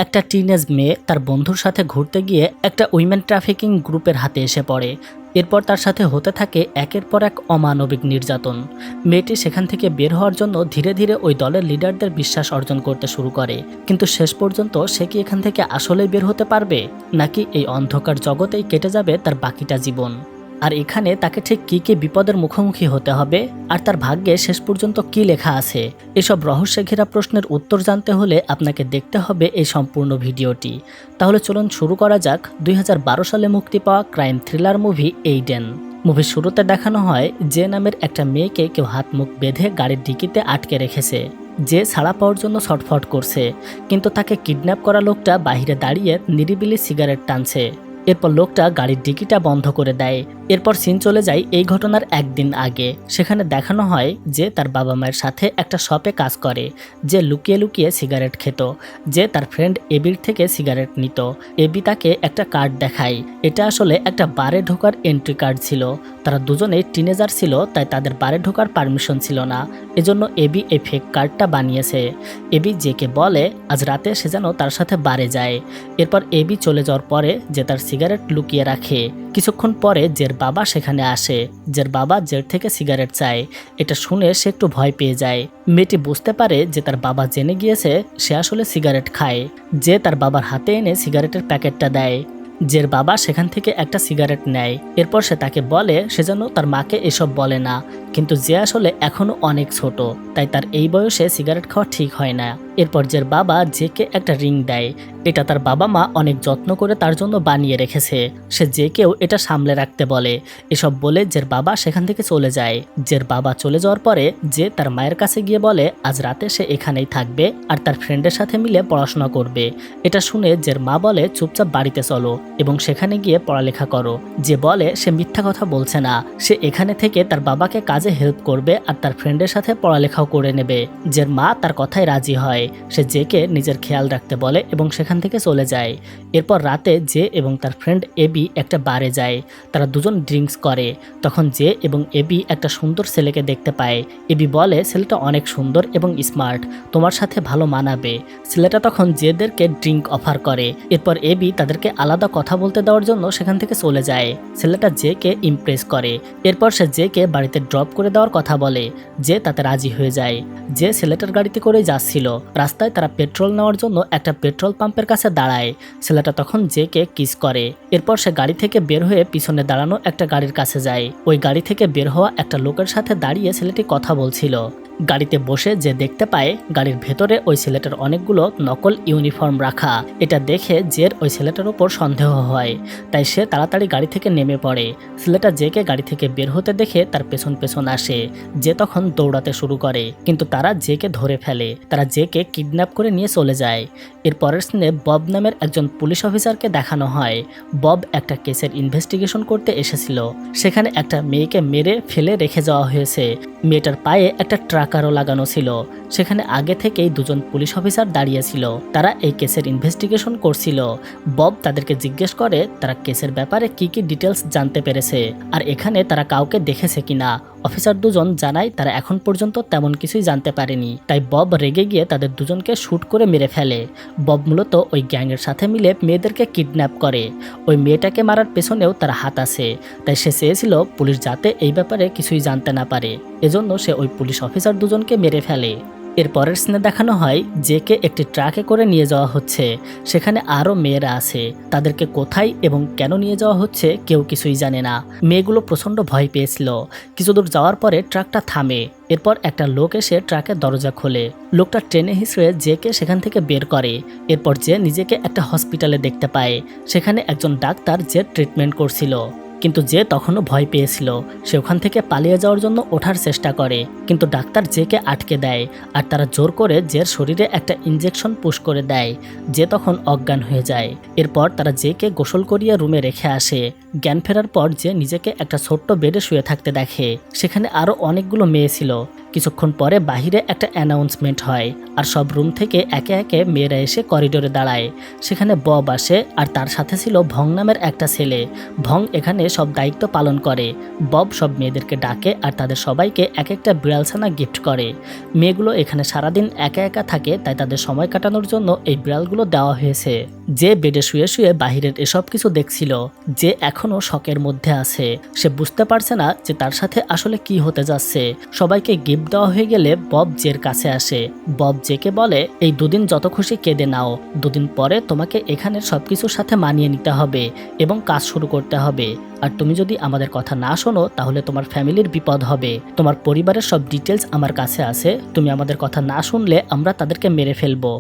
একটা টিনেজ মেয়ে তার বন্ধুর সাথে ঘুরতে গিয়ে একটা উইমেন ট্রাফিকিং গ্রুপের হাতে এসে পড়ে। এরপর তার সাথে হতে থাকে একের পর এক অমানবিক নির্যাতন। মেয়েটি সেখান থেকে বের হওয়ার জন্য ধীরে ধীরে ওই দলের লিডারদের বিশ্বাস অর্জন করতে শুরু করে, কিন্তু শেষ পর্যন্ত সে কি এখান থেকে আসলেই বের হতে পারবে, নাকি এই অন্ধকার জগতেই কেটে যাবে তার বাকিটা জীবন। আর এখানে তাকে ঠিক কী কী বিপদের মুখোমুখি হতে হবে, আর তার ভাগ্যে শেষ পর্যন্ত কি লেখা আছে, এসব রহস্যে ঘেরা প্রশ্নের উত্তর জানতে হলে আপনাকে দেখতে হবে এই সম্পূর্ণ ভিডিওটি। তাহলে চলুন শুরু করা যাক 2012 সালে মুক্তি পাওয়া ক্রাইম থ্রিলার মুভি এইডেন। মুভির শুরুতে দেখানো হয় যে নামের একটা মেয়েকে কেউ হাত মুখ বেঁধে গাড়ির ডিকিতে আটকে রেখেছে। যে ছাড়া পাওয়ার জন্য ছটফট করছে, কিন্তু তাকে কিডন্যাপ করা লোকটা বাইরে দাঁড়িয়ে নিরিবিলি সিগারেট টানছে। এরপর লোকটা গাড়ির ডিকিটা বন্ধ করে দেয়। এরপর সিন চলে যায় এই ঘটনার একদিন আগে। সেখানে দেখানো হয় যে তার বাবা মায়ের সাথে একটা শপে কাজ করে, যে লুকিয়ে লুকিয়ে সিগারেট খেত, যে তার ফ্রেন্ড এবির থেকে সিগারেট নিত। এবি তাকে একটা কার্ড দেখায়, এটা আসলে একটা বারে ঢোকার এন্ট্রি কার্ড ছিল। তারা দুজনেই টিনেজার ছিল, তাই তাদের বারে ঢোকার পারমিশন ছিল না, এজন্য এবি এই ফেক কার্ডটা বানিয়েছে। এবি জেকে বলে আজ রাতে সে যেন তার সাথে বারে যায়। এরপর এবি চলে যাওয়ার পরে যে তার সিগারেট লুকিয়ে রাখে। কিছুক্ষণ পরে জের বাবা সেখানে আসে। জের বাবা জের থেকে সিগারেট চায়। এটা শুনে সে একটু ভয় পেয়ে যায়। মেয়েটি বুঝতে পারে যে তার বাবা জেনে গিয়েছে সে আসলে সিগারেট খায়। যে তার বাবার হাতে এনে সিগারেটের প্যাকেটটা দেয়। জের বাবা সেখান থেকে একটা সিগারেট নেয়। এরপর সে তাকে বলে সে যেন তার মাকে এসব বলে না, কিন্তু যে আসলে এখনো অনেক ছোট, তাই তার এই বয়সে সিগারেট খাওয়া ঠিক হয় না। এরপর জের বাবা জেকে একটা রিং দেয়। এটা তার বাবা মা অনেক যত্ন করে তার জন্য বানিয়ে রেখেছে। সে জেকেও এটা সামলে রাখতে বলে। এসব বলে জের বাবা সেখান থেকে চলে যায়। জের বাবা চলে যাওয়ার পরে যে তার মায়ের কাছে গিয়ে বলে আজ রাতে সে এখানেই থাকবে আর তার ফ্রেন্ডের সাথে মিলে পড়াশোনা করবে। এটা শুনে জের মা বলে চুপচাপ বাড়িতে চলো এবং সেখানে গিয়ে পড়ালেখা করো। যে বলে সে মিথ্যা কথা বলছে না, সে এখানে থেকে তার বাবাকে কাজে হেল্প করবে আর তার ফ্রেন্ডের সাথে পড়ালেখাও করে নেবে। জের মা তার কথায় রাজি হয়। সে জেকে নিজের খেয়াল রাখতে বলে এবং সেখান থেকে চলে যায়। এরপর রাতে জে এবং তার ফ্রেন্ড এবি একটা বারে যায়। তারা দুজন ড্রিঙ্কস করে। তখন জে এবং এবি একটা সুন্দর ছেলেকে দেখতে পায়। এবি বলে ছেলেটা অনেক সুন্দর এবং স্মার্ট, তোমার সাথে ভালো মানাবে। ছেলেটা তখন জেদেরকে ড্রিঙ্ক অফার করে। এরপর এবি তাদেরকে আলাদা কথা বলতে দেওয়ার জন্য সেখান থেকে চলে যায়। ছেলেটা জেকে ইমপ্রেস করে। এরপর সে জেকে বাড়িতে ড্রপ করে দেওয়ার কথা বলে। যে তাতে রাজি হয়ে যায়। যে ছেলেটার গাড়িতে করে যাচ্ছিল। রাস্তায় তারা পেট্রোল নেওয়ার জন্য একটা পেট্রোল পাম্পের কাছে দাঁড়ায়। ছেলেটা তখন জেকে কিস করে। এরপর সে গাড়ি থেকে বের হয়ে পিছনে দাঁড়ানো একটা গাড়ির কাছে যায়। ওই গাড়ি থেকে বের হওয়া একটা লোকের সাথে দাঁড়িয়ে ছেলেটি কথা বলছিল। গাড়িতে বসে যে দেখতে পায় গাড়ির ভেতরে ওই ছেলেটার অনেকগুলো নকল ইউনিফর্ম রাখা। এটা দেখে জের ওই ছেলেটার উপর সন্দেহ হয়, তাই সে তাড়াতাড়ি গাড়ি থেকে নেমে পড়ে। ছেলেটা জেকে গাড়ি থেকে বের হতে দেখে তার পেছন পেছন আসে। যে তখন দৌড়াতে শুরু করে, কিন্তু তারা জেকে ধরে ফেলে। তারা জেকে কিডন্যাপ করে নিয়ে চলে যায়। এর পরের সিনে বব নামের একজন পুলিশ অফিসারকে দেখানো হয়। বব একটা কেসের ইনভেস্টিগেশন করতে এসেছিল। সেখানে একটা মেয়েকে মেরে ফেলে রেখে যাওয়া হয়েছে। মেয়েটার পায়ে একটা ট্রাকারও লাগানো ছিল। সেখানে আগে থেকেই দুজন পুলিশ অফিসার দাঁড়িয়েছিল। তারা এই কেসের ইনভেস্টিগেশন করছিল। বব তাদেরকে জিজ্ঞেস করে তারা কেসের ব্যাপারে কি কি ডিটেলস জানতে পেরেছে আর এখানে তারা কাউকে দেখেছে কিনা। অফিসার দুজন জানায় তারা এখন পর্যন্ত তেমন কিছুই জানতে পারেনি। তাই বব রেগে গিয়ে তাদের দুজনকে শুট করে মেরে ফেলে। বব মূলত ওই গ্যাংয়ের সাথে মিলে মেয়েদেরকে কিডন্যাপ করে। ওই মেয়েটাকে মারার পেছনেও তার হাত আছে। তাই সে চেয়েছিল পুলিশ যাতে এই ব্যাপারে কিছুই জানতে না পারে, এজন্য সে ওই পুলিশ অফিসার দুজনকে মেরে ফেলে। এর পরের সিনে দেখানো হয় জেকে একটি ট্রাকে করে নিয়ে যাওয়া হচ্ছে। সেখানে আরও মেয়েরা আছে। তাদেরকে কোথায় এবং কেন নিয়ে যাওয়া হচ্ছে কেউ কিছুই জানে না। মেয়েগুলো প্রচণ্ড ভয় পেয়েছিল। কিছু দূর যাওয়ার পরে ট্রাকটা থামে। এরপর একটা লোক এসে ট্রাকের দরজা খোলে। লোকটা টেনে হিঁচড়ে জেকে সেখান থেকে বের করে। এরপর যে নিজেকে একটা হসপিটালে দেখতে পায়। সেখানে একজন ডাক্তার যে ট্রিটমেন্ট করছিল, কিন্তু যে তখনও ভয় পেয়েছিল। সে ওখান থেকে পালিয়ে যাওয়ার জন্য ওঠার চেষ্টা করে, কিন্তু ডাক্তার জেকে আটকে দেয় আর তারা জোর করে জের শরীরে একটা ইনজেকশন পুশ করে দেয়। যে তখন অজ্ঞান হয়ে যায়। এরপর তারা জেকে গোসল করিয়ে রুমে রেখে আসে। জ্ঞান ফেরার পর যে নিজেকে একটা ছোট্ট বেডে শুয়ে থাকতে দেখে। সেখানে আরও অনেকগুলো মেয়ে ছিল, কিছুক্ষণ পরে বাহিরে একটা অ্যানাউন্সমেন্ট হয় আর সব রুম থেকে একে একে মেয়েরা এসে করিডোরে দাঁড়ায়। সেখানে বব আসে আর তার সাথে ছিল ভং নামের একটা ছেলে। ভং এখানে সব দায়িত্ব পালন করে। বব সব মেয়েদেরকে ডাকে আর তাদের সবাইকে এক একটা বিড়ালছানা গিফট করে। মেয়েগুলো এখানে সারাদিন একা একা থাকে, তাই তাদের সময় কাটানোর জন্য এই বিড়ালগুলো দেওয়া হয়েছে। যে বেডে শুয়ে শুয়ে বাহিরের এসব কিছু দেখছিল, যে এখনো শকের মধ্যে আছে। সে বুঝতে পারছে না যে তার সাথে আসলে কি হতে যাচ্ছে। সবাইকে গিফট দেওয়া হয়ে গেলে বব জের কাছে আসে। বব জেকে বলে, এই দুদিন যত খুশি কেঁদে নাও, দুদিন পরে তোমাকে এখানের সবকিছুর সাথে মানিয়ে নিতে হবে এবং কাজ শুরু করতে হবে। আর তুমি যদি আমাদের কথা না শোনো তাহলে তোমার ফ্যামিলির বিপদ হবে। তোমার পরিবারের সব ডিটেলস আমার কাছে আছে, তুমি আমাদের কথা না শুনলে আমরা তাদেরকে মেরে ফেলবো।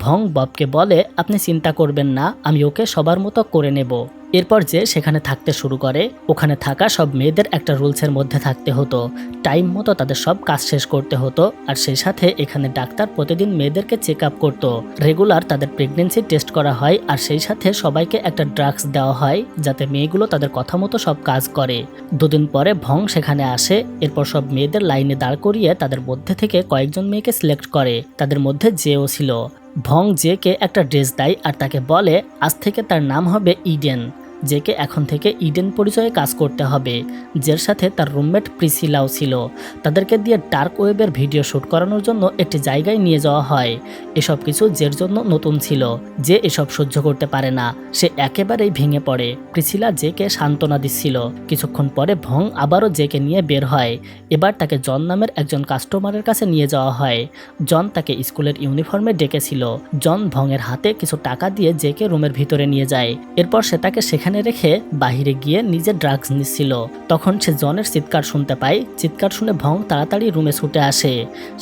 ভং ববকে বলে, আপনি চিন্তা করবেন না, আমি ওকে সবার মতো করে নেব। এরপর যে সেখানে থাকতে শুরু করে। ওখানে থাকা সব মেয়েদের একটা রুলসের মধ্যে থাকতে হতো, টাইম মতো তাদের সব কাজ শেষ করতে হতো। আর সেই সাথে এখানে ডাক্তার প্রতিদিন মেয়েদেরকে চেক আপ করতো, রেগুলার তাদের প্রেগনেন্সি টেস্ট করা হয়। আর সেই সাথে সবাইকে একটা ড্রাগস দেওয়া হয় যাতে মেয়েগুলো তাদের কথা মতো সব কাজ করে। দুদিন পরে ভং সেখানে আসে। এরপর সব মেয়েদের লাইনে দাঁড় করিয়ে তাদের মধ্যে থেকে কয়েকজন মেয়েকে সিলেক্ট করে। তাদের মধ্যে যেও ছিল। ভং জেকে একটা ড্রেস দেয় আর তাকে বলে আজ থেকে তার নাম হবে ইডেন। জেকে এখন থেকে ইডেন পরিচয়ে কাজ করতে হবে। জের সাথে তার রুমমেট প্রিসিলাও ছিল। তাদেরকে দিয়ে ডার্ক ওয়েবের ভিডিও শ্যুট করানোর জন্য একটি জায়গায় নিয়ে যাওয়া হয়। এসব কিছু জের জন্য নতুন ছিল। যে এসব সহ্য করতে পারে না, সে একেবারেই ভেঙে পড়ে। প্রিসিলা জেকে সান্ত্বনা দিচ্ছিল। কিছুক্ষণ পরে ভং আবারও জেকে নিয়ে বের হয়। এবার তাকে জন নামের একজন কাস্টমারের কাছে নিয়ে যাওয়া হয়। জন তাকে স্কুলের ইউনিফর্মে ডেকেছিল। জন ভংয়ের হাতে কিছু টাকা দিয়ে জেকে রুমের ভিতরে নিয়ে যায়। এরপর সে তাকে সেখানে রেখে বাহিরে গিয়ে নিজে ড্রাগস নিচ্ছিল। তখন সে জনের চিৎকার শুনতে পায়। চিৎকার শুনে ভং তাড়াতাড়ি রুমে ছুটে আসে।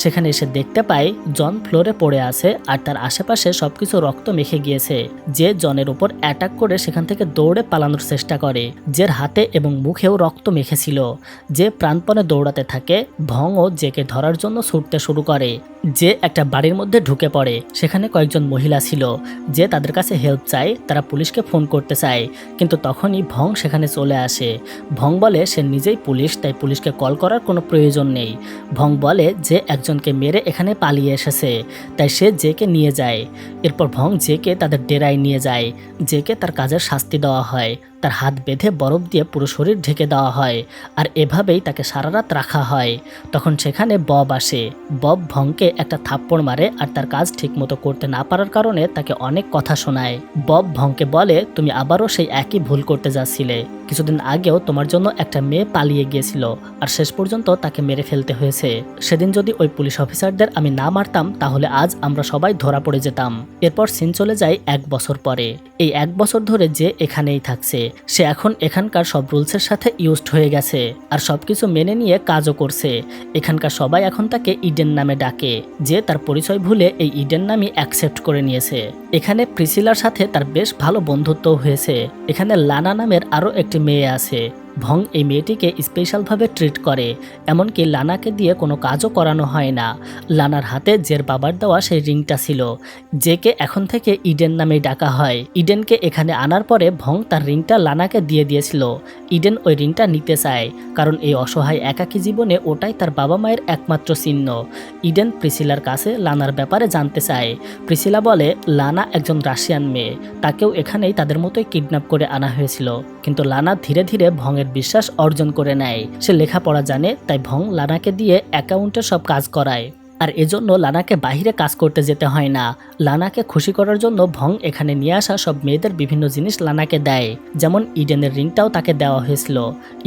সেখানে এসে দেখতে পায় জন ফ্লোরে পড়ে আছে আর তার আশেপাশে সবকিছু রক্ত মেখে গিয়েছে। যে জনের উপর অ্যাটাক করে সেখান থেকে দৌড়ে পালানোর চেষ্টা করে। জের হাতে এবং মুখেও রক্ত মেখেছিল। যে প্রাণপণে দৌড়াতে থাকে। ভংও জেকে ধরার জন্য ছুটতে শুরু করে। যে একটা বাড়ির মধ্যে ঢুকে পড়ে। সেখানে কয়েকজন মহিলা ছিল। যে তাদের কাছে হেল্প চায়, তারা পুলিশকে ফোন করতে চায়। কিন্তু তখনই ভং সেখানে চলে আসে। ভং বলে সে নিজেই পুলিশ, তাই পুলিশকে কল করার কোনো প্রয়োজন নেই। ভং বলে যে একজনকে মেরে এখানে পালিয়ে এসেছে, তাই সে জেকে নিয়ে যায়। এরপর ভং জেকে তাদের ডেরায় নিয়ে যায়। জেকে তার কাজের শাস্তি দেওয়া হয়। তার হাত বেঁধে বরফ দিয়ে পুরো শরীর ঢেকে দেওয়া হয় আর এভাবেই তাকে সারা রাত রাখা হয়। তখন সেখানে বব আসে। বব ভংকে একটা থাপ্পড় মারে আর তার কাজ ঠিকমতো করতে না পারার কারণে তাকে অনেক কথা শোনায়। বব ভংকে বলে, তুমি আবারও সেই একই ভুল করতে যাচ্ছিলে। কিছুদিন আগেও তোমার জন্য একটা মেয়ে পালিয়ে গিয়েছিল আর শেষ পর্যন্ত তাকে মেরে ফেলতে হয়েছে। সেদিন যদি ওই পুলিশ অফিসারদের আমি না মারতাম তাহলে আজ আমরা সবাই ধরা পড়ে যেতাম। এরপর সিন চলে যায় 1 বছর পরে। এই 1 বছর ধরে যে এখানেই থাকছে। সে এখন এখানকার সব রুলসের সাথে ইউজড হয়ে গেছে আর সবকিছু মেনে নিয়ে কাজও করছে। এখানকার সবাই এখন তাকে ইডেন নামে ডাকে। যে তার পরিচয় ভুলে এই ইডেন নামই অ্যাকসেপ্ট করে নিয়েছে। এখানে প্রিসিলার সাথে তার বেশ ভালো বন্ধুত্ব হয়েছে। এখানে লানা নামের আরও একটি মেয়ে আছে। ভং এই মেয়েটিকে স্পেশালভাবে ট্রিট করে। এমনকি লানাকে দিয়ে কোনো কাজও করানো হয় না। লানার হাতে জের বাবার দেওয়া সেই রিংটা ছিল। জেকে এখন থেকে ইডেন নামেই ডাকা হয়। ইডেনকে এখানে আনার পরে ভং তার রিংটা লানাকে দিয়ে দিয়েছিল। ইডেন ওই রিংটা নিতে চায়, কারণ এই অসহায় একাকী জীবনে ওটাই তার বাবা মায়ের একমাত্র চিহ্ন। ইডেন প্রিসিলার কাছে লানার ব্যাপারে জানতে চায়। প্রিসিলা বলে লানা একজন রাশিয়ান মেয়ে, তাকেও এখানেই তাদের মতোই কিডন্যাপ করে আনা হয়েছিল। কিন্তু লানা ধীরে ধীরে ভংয়ের বিশ্বাস অর্জন করে নেয়। সে লেখাপড়া জানে, তাই ভং লানাকে দিয়ে অ্যাকাউন্টের সব কাজ করায়। আর এজন্য লানাকে বাহিরে কাজ করতে যেতে হয় না। লানাকে খুশি করার জন্য ভং এখানে নিয়ে আসা সব মেয়েদের বিভিন্ন জিনিস লানাকে দেয়। যেমন ইডেনের রিংটাও তাকে দেওয়া হয়েছিল।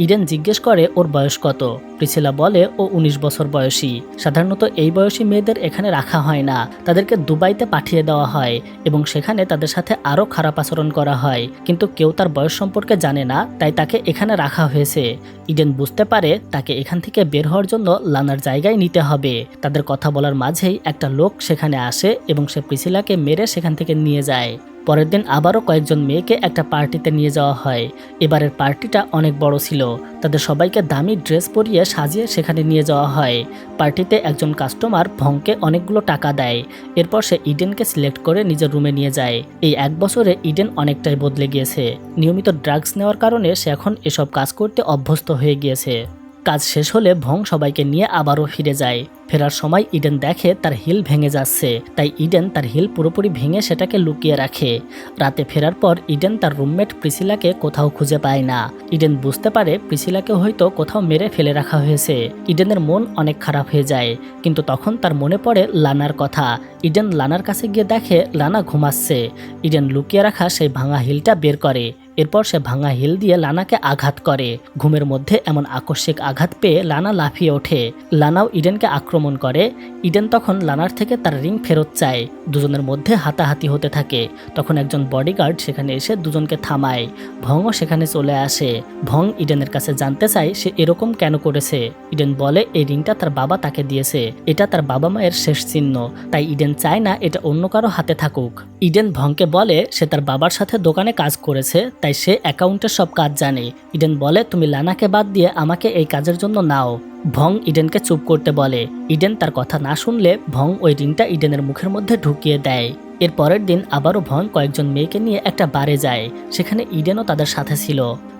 ইডেন জিজ্ঞেস করে ওর বয়স কত। প্রিসিলা বলে ও 19 বছর বয়সী। সাধারণত এই বয়সী মেয়েদের এখানে রাখা হয় না, তাদেরকে দুবাইতে পাঠিয়ে দেওয়া হয় এবং সেখানে তাদের সাথে আরও খারাপ আচরণ করা হয়। কিন্তু কেউ তার বয়স সম্পর্কে জানে না, তাই তাকে এখানে রাখা হয়েছে। ইডেন বুঝতে পারে তাকে এখান থেকে বের হওয়ার জন্য লানার জায়গায় নিতে হবে। তাদের কথা বলার মাঝেই একটা লোক সেখানে আসে এবং সে প্রিসিলাকে মেরে সেখান থেকে নিয়ে যায়। পরের দিন আবারও কয়েকজন মেয়েকে একটা পার্টিতে নিয়ে যাওয়া হয়। এবারের পার্টিটা অনেক বড় ছিল। তাদের সবাইকে দামি ড্রেস পরিয়ে সাজিয়ে সেখানে নিয়ে যাওয়া হয়। পার্টিতে একজন কাস্টমার ভংকে অনেকগুলো টাকা দেয়। এরপর সে ইডেনকে সিলেক্ট করে নিজের রুমে নিয়ে যায়। এই 1 বছরে ইডেন অনেকটাই বদলে গিয়েছে। নিয়মিত ড্রাগস নেওয়ার কারণে সে এখন এসব কাজ করতে অভ্যস্ত হয়ে গিয়েছে। কাজ শেষ হলে ভং সবাইকে নিয়ে আবারও ফিরে যায়। ফেরার সময় ইডেন দেখে তার হিল ভেঙে যাচ্ছে, তাই ইডেন তার হিল পুরোপুরি ভেঙে সেটাকে লুকিয়ে রাখে। রাতে ফেরার পর ইডেন তার রুমমেট প্রিসিলাকে কোথাও খুঁজে পায় না। ইডেন বুঝতে পারে প্রিসিলাকে হয়তো কোথাও মেরে ফেলে রাখা হয়েছে। ইডেনের মন অনেক খারাপ হয়ে যায়, কিন্তু তখন তার মনে পড়ে লানার কথা। ইডেন লানার কাছে গিয়ে দেখে লানা ঘুমাচ্ছে। ইডেন লুকিয়ে রাখা সেই ভাঙা হিলটা বের করে। এরপর সে ভাঙা হিল দিয়ে লানাকে আঘাত করে। ঘুমের মধ্যে এমন আকস্মিক আঘাত পেয়ে লানা লাফিয়ে ওঠে। লানাও ইডেনকে আক্রমণ করে। ইডেন তখন লানার থেকে তার রিং ফেরত চায়। দুজনের মধ্যে হাতাহাতি হতে থাকে। তখন একজন বডিগার্ড সেখানে এসে দুজনকে থামায়। ভংও সেখানে চলে আসে। ভং ইডেনের কাছে জানতে চায় সে এরকম কেন করেছে। ইডেন বলে এই রিংটা তার বাবা তাকে দিয়েছে, এটা তার বাবা মায়ের শেষ চিহ্ন, তাই ইডেন চায় না এটা অন্য কারো হাতে থাকুক। ইডেন ভংকে বলে সে তার বাবার সাথে দোকানে কাজ করেছে, তাই সে অ্যাকাউন্টের সব কাজ জানে। ইডেন বলে তুমি লানাকে বাদ দিয়ে আমাকে এই কাজের জন্য নাও। ভং ইডেনকে চুপ করতে বলে। ইডেন তার কথা না শুনলে ভং ওই রিংটা ইডেনের মুখের মধ্যে ঢুকিয়ে দেয়। এর পরের দিন আবারও ভং কয়েকজন মেয়েকে নিয়ে একটা বারে যায়। সেখানে ইডেনও তাদের সাথে ছিল।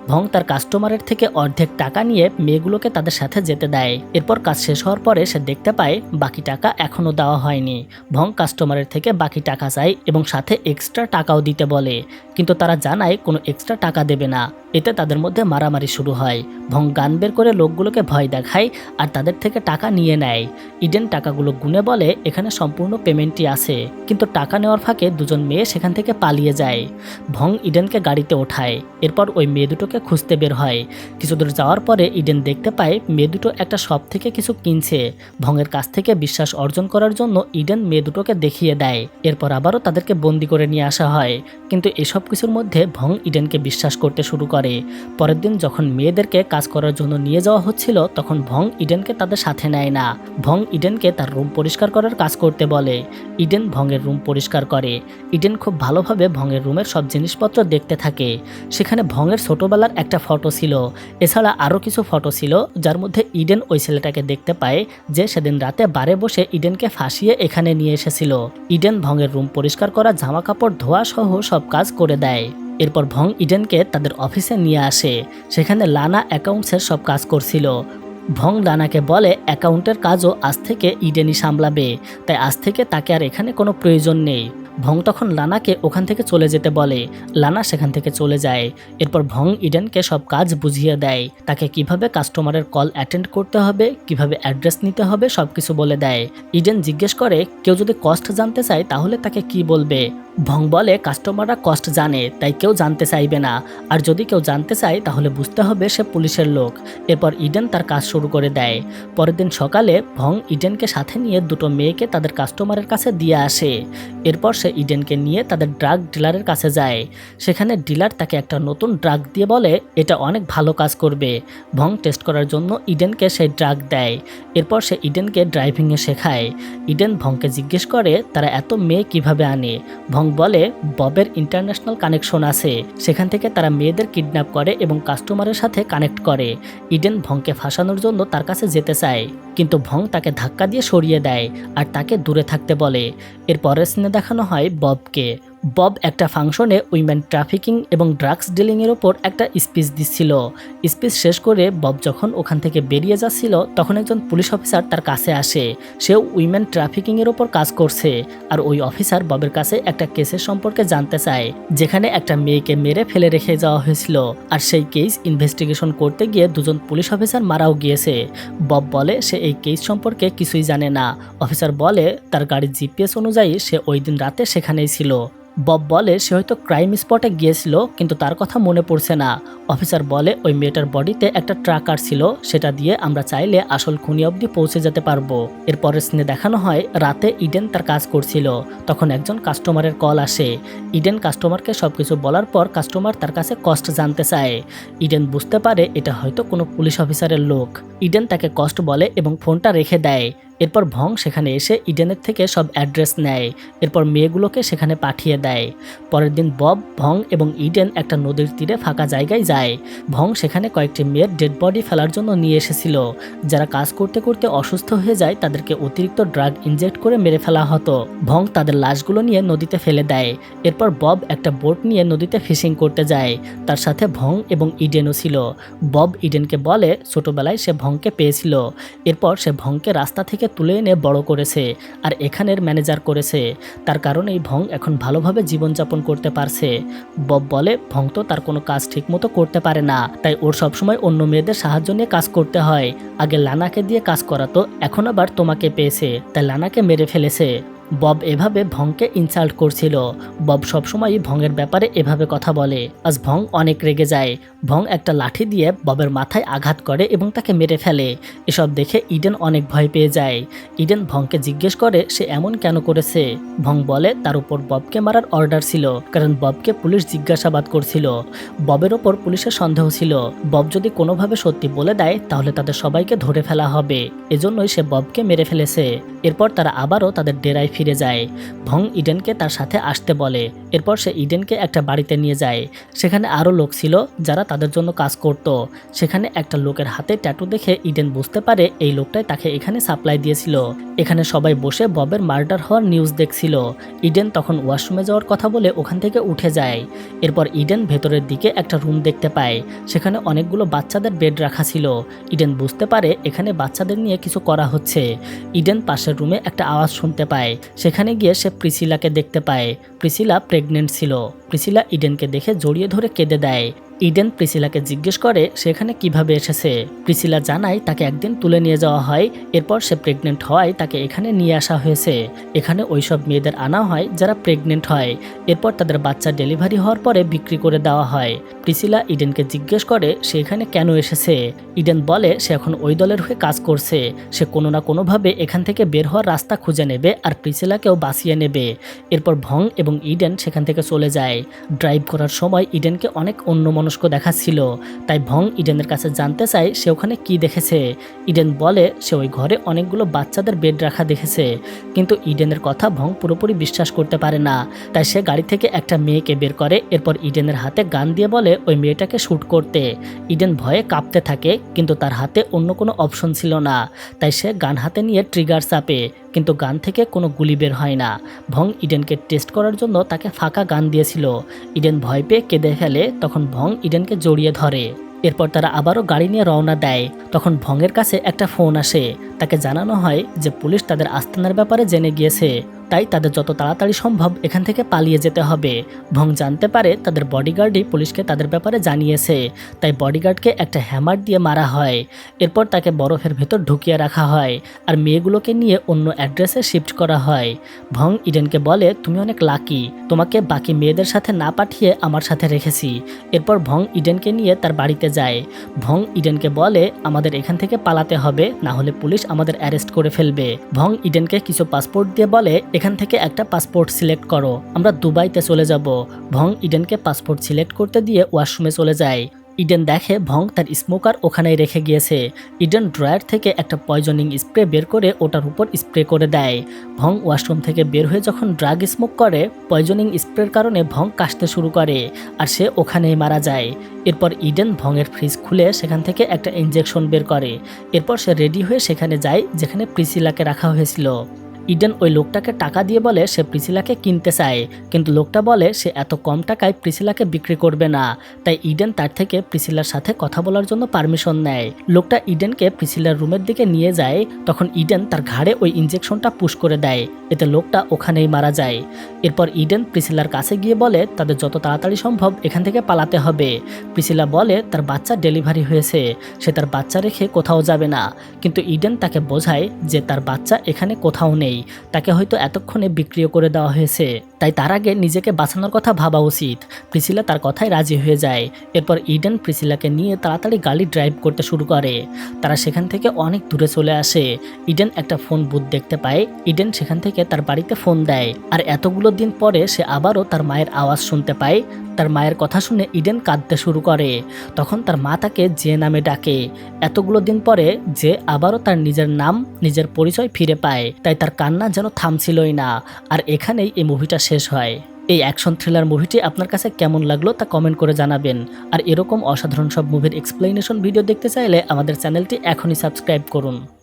ভং তার কাস্টমারের থেকে অর্ধেক টাকা নিয়ে মেয়েগুলোকে তাদের সাথে যেতে দেয়। এরপর কাজ শেষ হওয়ার পরে সে দেখতে পায় বাকি টাকা এখনও দেওয়া হয়নি। ভং কাস্টমারের থেকে বাকি টাকা চায় এবং সাথে এক্সট্রা টাকাও দিতে বলে, কিন্তু তারা জানায় কোনো এক্সট্রা টাকা দেবে না। এতে তাদের মধ্যে মারামারি শুরু হয়। ভং গান বের করে লোকগুলোকে ভয় দেখায় আর তাদের থেকে টাকা নিয়ে নেয়। ইডেন টাকাগুলো গুনে বলে এখানে সম্পূর্ণ পেমেন্টই আছে, কিন্তু টাকা নেওয়ার ফাঁকে দুজন মেয়ে সেখান থেকে পালিয়ে যায়। ভং ইডেনকে গাড়িতে ওঠায়। এরপর ওই মেয়ে দুটোকে খুঁজতে বের হয়। কিছুদূর যাওয়ার পরে ইডেন দেখতে পায় মেয়ে দুটো একটা শপ থেকে কিছু কিনছে। ভংয়ের কাছ থেকে বিশ্বাস অর্জন করার জন্য ইডেন মেয়ে দুটোকে দেখিয়ে দেয়। এরপর আবারও তাদেরকে বন্দি করে নিয়ে আসা হয়, কিন্তু এসব কিছুর মধ্যে ভং ইডেনকে বিশ্বাস করতে শুরু করে। পরের দিন যখন মেয়েদেরকে কাজ করার জন্য নিয়ে যাওয়া হচ্ছিল, তখন ভং ইডেনকে তাদের সাথে নেয় না। ভং ইডেনকে তার রুম পরিষ্কার করার কাজ করতে বলে। ইডেন ভংয়ের রুম পরিষ্কার করে। ইডেন খুব ভালোভাবে ভংয়ের রুমের সব জিনিসপত্র দেখতে থাকে। সেখানে ভংয়ের ছোটবেলার একটা ফটো ছিল। এছাড়া আরও কিছু ফটো ছিল, যার মধ্যে ইডেন ওই ছেলেটাকে দেখতে পায় যে সেদিন রাতে বারে বসে ইডেনকে ফাঁসিয়ে এখানে নিয়ে এসেছিল। ইডেন ভংয়ের রুম পরিষ্কার করা, জামা কাপড় ধোয়া সহ সব কাজ করে দেয়। এরপর ভং ইডেনকে তাদের অফিসে নিয়ে আসে। সেখানে লানা অ্যাকাউন্টসের সব কাজ করছিল। ভং লানাকে বলে অ্যাকাউন্টের কাজও আজ থেকে ইডেনই সামলাবে, তাই আজ থেকে তাকে আর এখানে কোনো প্রয়োজন নেই। ভং তখন লানাকে ওখান থেকে চলে যেতে বলে। লানা সেখান থেকে চলে যায়। এরপর ভং ইডেনকে সব কাজ বুঝিয়ে দেয়। তাকে কিভাবে কাস্টমারের কল অ্যাটেন্ড করতে হবে, কিভাবে অ্যাড্রেস নিতে হবে, সব কিছু বলে দেয়। ইডেন জিজ্ঞেস করে কেউ যদি কস্ট জানতে চায় তাহলে তাকে কি বলবে। ভং বলে কাস্টমাররা কস্ট জানে, তাই কেউ জানতে চাইবে না, আর যদি কেউ জানতে চায় তাহলে বুঝতে হবে সে পুলিশের লোক। এরপর ইডেন তার কাজ শুরু করে দেয়। পরের দিন সকালে ভং ইডেনকে সাথে নিয়ে দুটো মেয়েকে তাদের কাস্টমারের কাছে দিয়ে আসে। এরপর সে ইডেনকে নিয়ে তাদের ড্রাগ ডিলারের কাছে যায়। সেখানে ডিলার তাকে একটা নতুন ড্রাগ দিয়ে বলে এটা অনেক ভালো কাজ করবে। ভং টেস্ট করার জন্য ইডেনকে সেই ড্রাগ দেয়। এরপর সে ইডেনকে ড্রাইভিংয়ে শেখায়। ইডেন ভংকে জিজ্ঞেস করে তারা এত মেয়ে কিভাবে আনে। ভং বলে ববের ইন্টারন্যাশনাল কানেকশন আছে, সেখান থেকে তারা মেয়েদের কিডন্যাপ করে এবং কাস্টমারের সাথে কানেক্ট করে। ইডেন ভংকে ফাঁসানোর জন্য তার কাছে যেতে চায়, কিন্তু ভং তাকে ধাক্কা দিয়ে সরিয়ে দেয় আর তাকে দূরে থাকতে বলে। এর পরের সিনে দেখানো হয় ববকে। বব একটা ফাংশনে উইমেন ট্রাফিকিং এবং ড্রাগস ডিলিংয়ের ওপর একটা স্পিচ দিচ্ছিল। স্পিচ শেষ করে বব যখন ওখান থেকে বেরিয়ে যাচ্ছিল, তখন একজন পুলিশ অফিসার তার কাছে আসে। সেও উইমেন ট্রাফিকিংয়ের ওপর কাজ করছে, আর ওই অফিসার ববের কাছে একটা কেসের সম্পর্কে জানতে চায়, যেখানে একটা মেয়েকে মেরে ফেলে রেখে যাওয়া হয়েছিল। আর সেই কেস ইনভেস্টিগেশন করতে গিয়ে দুজন পুলিশ অফিসার মারাও গিয়েছে। বব বলে সে এই কেস সম্পর্কে কিছুই জানে না। অফিসার বলে তার গাড়ির জিপিএস অনুযায়ী সে ওই দিন রাতে সেখানেই ছিল। বব বলে সে হয়তো ক্রাইম স্পটে গিয়েছিল, কিন্তু তার কথা মনে পড়ছে না। অফিসার বলে ওই মেয়েটার বডিতে একটা ট্র্যাকার ছিল, সেটা দিয়ে আমরা চাইলে আসল খুনি অবধি পৌঁছে যেতে পারবো। এরপরের সিনে দেখানো হয় রাতে ইডেন তার কাজ করছিল। তখন একজন কাস্টমারের কল আসে। ইডেন কাস্টমারকে সবকিছু বলার পর কাস্টমার তার কাছে কস্ট জানতে চায়। ইডেন বুঝতে পারে এটা হয়তো কোনো পুলিশ অফিসারের লোক। ইডেন তাকে কস্ট বলে এবং ফোনটা রেখে দেয়। এরপর ভং সেখানে এসে ইডেনের থেকে সব অ্যাড্রেস নেয়। এরপর মেয়েগুলোকে সেখানে পাঠিয়ে দেয়। পরের দিন বব, ভং এবং ইডেন একটা নদীর তীরে ফাঁকা জায়গায় যায়। ভং সেখানে কয়েকটি মেয়ের ডেড বডি ফেলার জন্য নিয়ে এসেছিল। যারা কাজ করতে করতে অসুস্থ হয়ে যায় তাদেরকে অতিরিক্ত ড্রাগ ইনজেক্ট করে মেরে ফেলা হতো। ভং তাদের লাশগুলো নিয়ে নদীতে ফেলে দেয়। এরপর বব একটা বোট নিয়ে নদীতে ফিশিং করতে যায়। তার সাথে ভং এবং ইডেনও ছিল। বব ইডেনকে বলে ছোটবেলায় সে ভংকে পেয়েছিল। এরপর সে ভংকে রাস্তা থেকে তুলে এনে বড় করেছে আর এখানের ম্যানেজার করেছে। তার কারণেই ভং এখন ভালোভাবে জীবনযাপন করতে পারছে। বব বলে ভং তো তার কোনো কাজ ঠিকমতো করতে পারে না, তাই ওর সবসময় অন্য মেয়েদের সাহায্য নিয়ে কাজ করতে হয়। আগে লানাকে দিয়ে কাজ করাতো, এখন আবার তোমাকে পেয়েছে তাই লানাকে মেরে ফেলেছে। বব এভাবে ভংকে ইনসাল্ট করছিল। বব সবসময়ই ভংয়ের ব্যাপারে এভাবে কথা বলে। আজ ভং অনেক রেগে যায়। ভং একটা লাঠি দিয়ে ববের মাথায় আঘাত করে এবং তাকে মেরে ফেলে। এসব দেখে ইডেন অনেক ভয় পেয়ে যায়। ইডেন ভংকে জিজ্ঞেস করে সে এমন কেন করেছে। ভং বলে তার উপর ববকে মারার অর্ডার ছিল, কারণ ববকে পুলিশ জিজ্ঞাসাবাদ করছিল। ববের ওপর পুলিশের সন্দেহ ছিল। বব যদি কোনোভাবে সত্যি বলে দেয় তাহলে তাদের সবাইকে ধরে ফেলা হবে, এজন্যই সে ববকে মেরে ফেলেছে। এরপর তারা আবারও তাদের ডেরায় ফিরে যায়। ভং ইডেনকে তার সাথে আসতে বলে। এরপর সে ইডেনকে একটা বাড়িতে নিয়ে যায়। সেখানে আরও লোক ছিল যারা তাদের জন্য কাজ করত। সেখানে একটা লোকের হাতে ট্যাটু দেখে ইডেন বুঝতে পারে এই লোকটাই তাকে এখানে সাপ্লাই দিয়েছিল। এখানে সবাই বসে ববের মার্ডার হওয়ার নিউজ দেখছিল। ইডেন তখন ওয়াশরুমে যাওয়ার কথা বলে ওখান থেকে উঠে যায়। এরপর ইডেন ভেতরের দিকে একটা রুম দেখতে পায়। সেখানে অনেকগুলো বাচ্চাদের বেড রাখা ছিল। ইডেন বুঝতে পারে এখানে বাচ্চাদের নিয়ে কিছু করা হচ্ছে। ইডেন পাশের রুমে একটা আওয়াজ শুনতে পায়। সেখানে গিয়ে সে প্রিসিলাকে দেখতে পায়। প্রিসিলা প্রেগনেন্ট ছিল। প্রিসিলা ইডেনকে দেখে জড়িয়ে ধরে কেঁদে দেয়। ইডেন প্রিসিলাকে জিজ্ঞেস করে সেখানে কিভাবে এসেছে। প্রিসিলা জানায় তাকে একদিন তুলে নিয়ে যাওয়া হয়। এরপর সে প্রেগনেন্ট হওয়ায় তাকে এখানে নিয়ে আসা হয়েছে। এখানে ওইসব মেয়েদের আনা হয় যারা প্রেগনেন্ট হয়। এরপর তাদের বাচ্চা ডেলিভারি হওয়ার পরে বিক্রি করে দেওয়া হয়। প্রিসিলা ইডেনকে জিজ্ঞেস করে সে এখানে কেন এসেছে। ইডেন বলে সে এখন ওই দলের হয়ে কাজ করছে। সে কোনো না কোনোভাবে এখান থেকে বের হওয়ার রাস্তা খুঁজে নেবে আর প্রিসিলাকেও বাঁচিয়ে নেবে। এরপর ভং এবং ইডেন সেখান থেকে চলে যায়। ড্রাইভ করার সময় ইডেনকে অনেক অন্যমনস্ক দেখাচ্ছিল। তাই ভং ইডেনের কাছে জানতে চায় সে ওখানে কি দেখেছে। ইডেন বলে সে ওই ঘরে অনেকগুলো বাচ্চাদের বেড রাখা দেখেছে, কিন্তু ইডেনের কথা ভং পুরোপুরি বিশ্বাস করতে পারে না। তাই সে গাড়ি থেকে একটা মেয়েকে বের করে। এরপর ইডেনের হাতে গান দিয়ে বলে ওই মেয়েটাকে শ্যুট করতে। ইডেন ভয়ে কাঁপতে থাকে, কিন্তু তার হাতে অন্য কোনো অপশন ছিল না। তাই সে গান হাতে নিয়ে ট্রিগার চাপে, কিন্তু গান থেকে কোনো গুলি বের হয় না। ভং ইডেনকে টেস্ট করার জন্য তাকে ফাঁকা গান দিয়েছিল। ইডেন ভয় পেয়ে কেঁদে ফেলে। তখন ভং ইডেনকে জড়িয়ে ধরে। এরপর তারা আবারও গাড়ি নিয়ে রওনা দেয়। তখন ভংয়ের কাছে একটা ফোন আসে। তাকে জানানো হয় যে পুলিশ তাদের আস্তানার ব্যাপারে জেনে গিয়েছে, তাই তাদের যত তাড়াতাড়ি সম্ভব এখান থেকে পালিয়ে যেতে হবে। ভং জানতে পারে তাদের বডিগার্ডই পুলিশকে তাদের ব্যাপারে জানিয়েছে, তাই বডিগার্ডকে একটা হ্যামার দিয়ে মারা হয়। এরপর তাকে বরফের ভেতর ঢুকিয়ে রাখা হয় আর মেয়েগুলোকে নিয়ে অন্য অ্যাড্রেসে শিফট করা হয়। ভং ইডেনকে বলে তুমি অনেক লাকি, তোমাকে বাকি মেয়েদের সাথে না পাঠিয়ে আমার সাথে রেখেছি। এরপর ভং ইডেনকে নিয়ে তার বাড়িতে যায়। ভং ইডেনকে বলে আমাদের এখান থেকে পালাতে হবে, না হলে পুলিশ আমাদের অ্যারেস্ট করে ফেলবে। ভং ইডেনকে কিছু পাসপোর্ট দিয়ে বলে এখান থেকে একটা পাসপোর্ট সিলেক্ট করো, আমরা দুবাইতে চলে যাব। ভং ইডেনকে পাসপোর্ট সিলেক্ট করতে দিয়ে ওয়াশরুমে চলে যায়। ইডেন দেখে ভং তার স্মোকার ওখানেই রেখে গিয়েছে। ইডেন ড্রয়ার থেকে একটা পয়জনিং স্প্রে বের করে ওটার উপর স্প্রে করে দেয়। ভং ওয়াশরুম থেকে বের হয়ে যখন ড্রাগ স্মোক করে, পয়জনিং স্প্রের কারণে ভং কাশতে শুরু করে আর সে ওখানেই মারা যায়। এরপর ইডেন ভংয়ের ফ্রিজ খুলে সেখান থেকে একটা ইনজেকশন বের করে। এরপর সে রেডি হয়ে সেখানে যায় যেখানে প্রিসিলাকে রাখা হয়েছিল। ইডেন ওই লোকটাকে টাকা দিয়ে বলে সে প্রিসিলাকে কিনতে চায়, কিন্তু লোকটা বলে সে এত কম টাকায় প্রিসিলাকে বিক্রি করবে না। তাই ইডেন তার থেকে প্রিসিলার সাথে কথা বলার জন্য পারমিশন নেয়। লোকটা ইডেনকে প্রিসিলার রুমের দিকে নিয়ে যায়। তখন ইডেন তার ঘাড়ে ওই ইনজেকশনটা পুশ করে দেয়, এতে লোকটা ওখানেই মারা যায়। এরপর ইডেন প্রিসিলার কাছে গিয়ে বলে তাদের যত তাড়াতাড়ি সম্ভব এখান থেকে পালাতে হবে। প্রিসিলা বলে তার বাচ্চা ডেলিভারি হয়েছে, সে তার বাচ্চা রেখে কোথাও যাবে না। কিন্তু ইডেন তাকে বোঝায় যে তার বাচ্চা এখানে কোথাও নেই। নেই, তাকে হয়তো এতক্ষণে বিক্রিও করে দেওয়া হয়েছে। তাই তার আগে নিজেকে বাঁচানোর কথা ভাবা উচিত। প্রিসিলা তার কথায় রাজি হয়ে যায়। এরপর ইডেন প্রিসিলাকে নিয়ে তাড়াতাড়ি গাড়ি ড্রাইভ করতে শুরু করে। তারা সেখান থেকে অনেক দূরে চলে আসে। ইডেন একটা ফোন বুথ দেখতে পায়। ইডেন সেখান থেকে তার বাড়িতে ফোন দেয়। আর এতগুলো দিন পরে সে আবারও তার মায়ের আওয়াজ শুনতে পায়। তার মায়ের কথা শুনে ইডেন কাঁদতে শুরু করে। তখন তার মা তাকে যে নামে ডাকে। এতগুলো দিন পরে যে আবারও তার নিজের নাম, নিজের পরিচয় ফিরে পায়, তাই তার কান্না যেন থামছিলই না। আর এখানেই এই মুভিটা শেষ হয়। এই অ্যাকশন থ্রিলার মুভিটি আপনার কাছে কেমন লাগলো তা কমেন্ট করে জানাবেন। আর এরকম অসাধারণ সব মুভির এক্সপ্লেনেশন ভিডিও দেখতে চাইলে আমাদের চ্যানেলটি এখনই সাবস্ক্রাইব করুন।